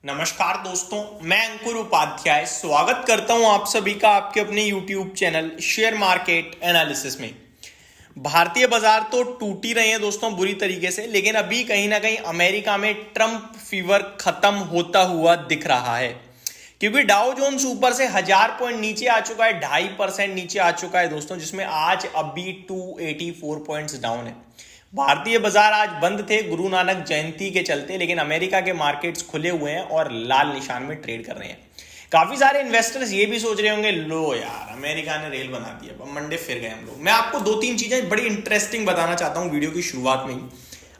नमस्कार दोस्तों, मैं अंकुर उपाध्याय स्वागत करता हूं आप सभी का आपके अपने YouTube channel share market analysis में। भारतीय बाजार तो टूट ही रहे हैं दोस्तों बुरी तरीके से, लेकिन अभी कहीं ना कहीं अमेरिका में ट्रंप फीवर खत्म होता हुआ दिख रहा है, क्योंकि डाउ जोन्स ऊपर से 1000 पॉइंट नीचे आ चुका है, 2.5% नीचे आ चुका है दोस्तों, जिसमें आज अभी 284 पॉइंट्स डाउन है। भारतीय बाजार आज बंद थे गुरु नानक जयंती के चलते, लेकिन अमेरिका के मार्केट्स खुले हुए हैं और लाल निशान में ट्रेड कर रहे हैं। काफी सारे इन्वेस्टर्स ये भी सोच रहे होंगे, लो यार अमेरिका ने रेल बना दिया, अब मंडे फिर गए हम लोग। मैं आपको 2-3 चीजें बड़ी इंटरेस्टिंग बताना चाहता हूं वीडियो की शुरुआत में ही।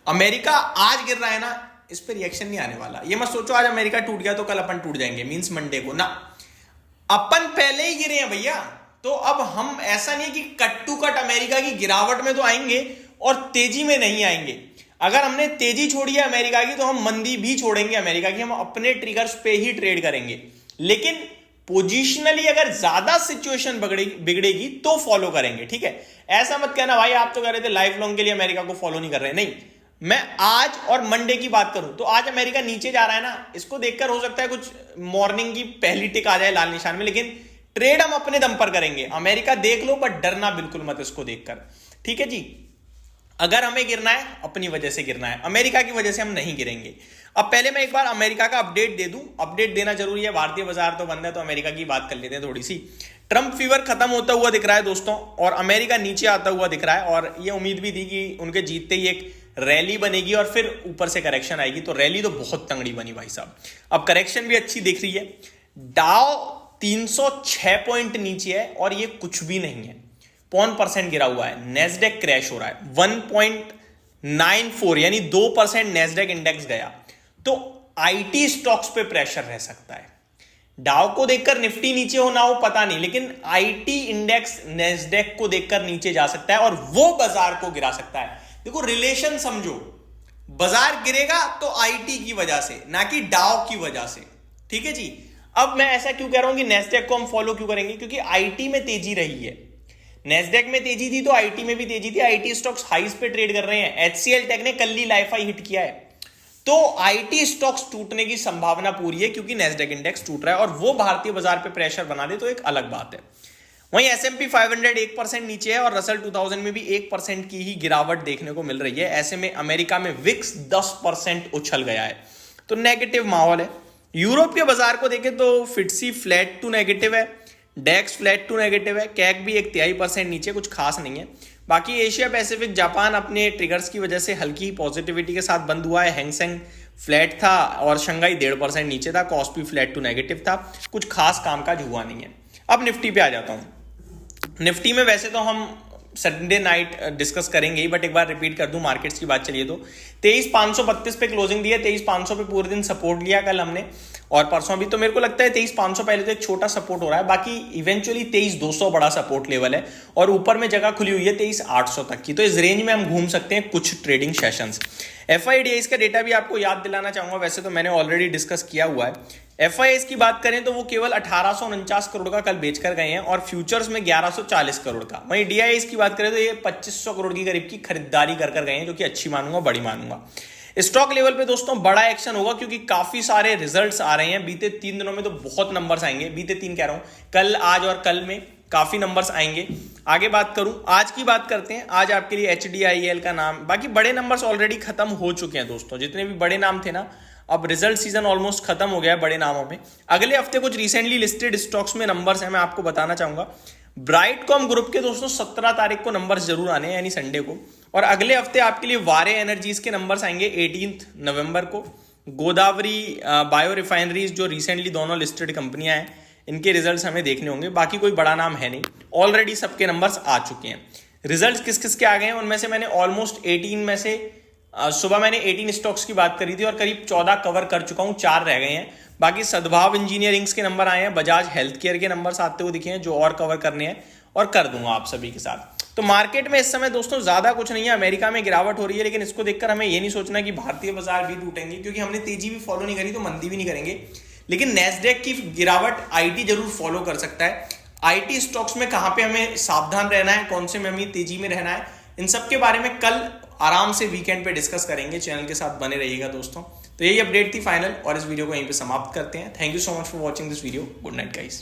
अमेरिका आज गिर रहा है ना, इस पर रिएक्शन नहीं आने वाला। ये मत सोचो आज अमेरिका टूट गया तो कल अपन टूट जाएंगे, मींस मंडे को ना। अपन पहले ही गिरे हैं भैया, तो अब हम ऐसा नहीं है कि कट टू कट अमेरिका की गिरावट में तो आएंगे और तेजी में नहीं आएंगे। अगर हमने तेजी छोड़ी है अमेरिका की, तो हम मंदी भी छोड़ेंगे अमेरिका की। हम अपने ट्रिगर्स पे ही ट्रेड करेंगे, लेकिन पोजिशनली अगर ज्यादा सिचुएशन बिगड़ेगी तो फॉलो करेंगे, ठीक है। ऐसा मत कहना भाई आप तो कह रहे थे लाइफ लॉन्ग के लिए अमेरिका को फॉलो नहीं कर रहे। नहीं, मैं आज और मंडे की बात करूं तो आज अमेरिका नीचे जा रहा है ना, इसको देखकर हो सकता है कुछ मॉर्निंग की पहली टिक आ जाए लाल निशान में, लेकिन ट्रेड हम अपने दम पर करेंगे। अमेरिका देख लो, बट डरना बिल्कुल मत इसको देखकर, ठीक है जी। अगर हमें गिरना है अपनी वजह से गिरना है, अमेरिका की वजह से हम नहीं गिरेंगे। अब पहले मैं एक बार अमेरिका का अपडेट दे दूं, अपडेट देना जरूरी है, भारतीय बाजार तो बंद है, तो अमेरिका की बात कर लेते हैं थोड़ी सी। ट्रंप फीवर खत्म होता हुआ दिख रहा है दोस्तों, और अमेरिका नीचे आता हुआ दिख रहा है, और ये उम्मीद भी थी कि उनके जीतते ही एक रैली बनेगी और फिर ऊपर से करेक्शन आएगी। तो रैली तो बहुत तंगड़ी बनी भाई साहब, अब करेक्शन भी अच्छी दिख रही है। डाउ 306 पॉइंट नीचे है और ये कुछ भी नहीं है, 0.1% गिरा हुआ है। नेस्डेक क्रैश हो रहा है 1.94, यानी 2% नेस्डेक इंडेक्स गया। तो आईटी स्टॉक्स पे प्रेशर रह सकता है। डाउ को देखकर निफ्टी नीचे हो ना हो पता नहीं, लेकिन आईटी इंडेक्स नेस्डेक को देखकर नीचे जा सकता है और वो बाजार को गिरा सकता है। देखो रिलेशन समझो, बाजार गिरेगा तो आईटी की वजह से, ना कि डाउ की वजह से, ठीक है जी। अब मैं ऐसा क्यों कह रहा हूं कि नेस्डेक को हम फॉलो क्यों करेंगे, क्योंकि आईटी में तेजी रही है। नेस्डेक में तेजी थी तो आईटी में भी तेजी थी, आईटी स्टॉक्स हाईस पे ट्रेड कर रहे हैं। एचसीएल टेक ने कल ही लाइफाई हिट किया है, तो आईटी स्टॉक्स टूटने की संभावना पूरी है, क्योंकि नेस्डेक इंडेक्स टूट रहा है और वो भारतीय बाजार पे प्रेशर बना दे तो एक अलग बात है। वहीं एसएमपी 500 1% नीचे है और रसल 2000 में भी 1% की ही गिरावट देखने को मिल रही है। ऐसे में अमेरिका में विक्स 10% उछल गया है, तो नेगेटिव माहौल है। यूरोप के बाजार को देखें तो फिटसी फ्लैट टू नेगेटिव है, डेक्स फ्लैट टू नेगेटिव है, कैक भी 1/3% नीचे, कुछ खास नहीं है। बाकी एशिया पैसिफिक जापान अपने ट्रिगर्स की वजह से हल्की पॉजिटिविटी के साथ बंद हुआ है। हैंगसेंग फ्लैट था और शंघाई 1.5% नीचे था, कॉस्पी फ्लैट टू नेगेटिव था, कुछ खास कामकाज हुआ नहीं है। अब निफ्टी पे आ जाता हूं। निफ्टी में वैसे तो हम संडे नाइट डिस्कस करेंगे ही, बट एक बार रिपीट कर दूं, मार्केट्स की बात चलिए तो 23,532 पे क्लोजिंग दी है। 23,500 पे पूरे दिन सपोर्ट लिया कल हमने और परसों भी। तो मेरे को लगता है 23,500 पहले तो एक छोटा सपोर्ट हो रहा है, बाकी इवेंचुअली 23,200 बड़ा सपोर्ट लेवल है और ऊपर में जगह खुली हुई है 23,800 तक की। तो इस रेंज में हम घूम सकते हैं कुछ ट्रेडिंग सेशंस। एफआईडीआईस का डेटा भी आपको याद दिलाना चाहूंगा, वैसे तो मैंने ऑलरेडी डिस्कस किया हुआ है। एफआईआईस की बात करें तो वो केवल 1849 करोड़ का कल बेचकर गए हैं और फ्यूचर्स में 1140 करोड़ का। वहीं डीआईएस की बात करें तो ये 2500 करोड़ की करीब की खरीदारी कर गए हैं, जो कि अच्छी मानूंगा, बड़ी मानूंगा। स्टॉक लेवल पे दोस्तों बड़ा एक्शन होगा, क्योंकि काफी सारे रिजल्ट्स आ रहे हैं। बीते 3 दिनों में तो बहुत नंबर्स आएंगे, बीते 3 कह रहा हूं, कल, आज और कल में काफी नंबर्स आएंगे। आगे बात करूं, आज की बात करते हैं। आज आपके लिए एचडीआईएल का नाम, बाकी बड़े नंबर्स ऑलरेडी खत्म हो चुके हैं दोस्तों, जितने भी बड़े नाम थे ना, अब रिजल्ट सीजन ऑलमोस्ट खत्म हो गया है बड़े नामों में। अगले हफ्ते कुछ रिसेंटली लिस्टेड स्टॉक्स में नंबर्स हैं, मैं आपको बताना चाहूंगा। ब्राइटकॉम ग्रुप के दोस्तों 17 तारीख को नंबर्स जरूर आने हैं, यानी संडे को। और अगले हफ्ते आपके लिए वारे एनर्जीज के नंबर्स आएंगे 18 नवंबर को। गोदावरी बायो रिफाइनरीज, जो रिसेंटली दोनों लिस्टेड कंपनियां हैं, इनके रिजल्ट्स हमें देखने होंगे। बाकी कोई बड़ा नाम है नहीं, ऑलरेडी सबके नंबर्स आ चुके हैं। रिजल्ट्स किस किस के आ गए हैं उनमें से मैंने ऑलमोस्ट 18 में से सुबह मैंने 18 स्टॉक्स की बात करी थी और करीब 14 कवर कर चुका हूं, 4 रह गए हैं। बाकी सद्भाव इंजीनियरिंग्स के नंबर आए हैं, बजाज हेल्थ केयर के नंबर्स आते हुए दिखे हैं, जो और कवर करने हैं और कर दूंगा आप सभी के साथ। तो मार्केट में इस समय दोस्तों ज्यादा कुछ नहीं है। अमेरिका में गिरावट हो रही है, लेकिन इसको देखकर हमें ये नहीं सोचना कि भारतीय बाजार भी टूटेंगे, क्योंकि हमने तेजी भी फॉलो नहीं करी तो मंदी भी नहीं करेंगे। लेकिन नेस्डेक की गिरावट आईटी जरूर फॉलो कर सकता है। आईटी स्टॉक्स में कहां पे हमें सावधान रहना है, कौन से में हमें तेजी में रहना है, इन सब के बारे में कल आराम से वीकेंड पे डिस्कस करेंगे। चैनल के साथ बने रहिएगा दोस्तों। तो यही अपडेट थी फाइनल, और इस वीडियो को यहीं पे समाप्त करते हैं। Thank you so much for watching this video. Good night guys.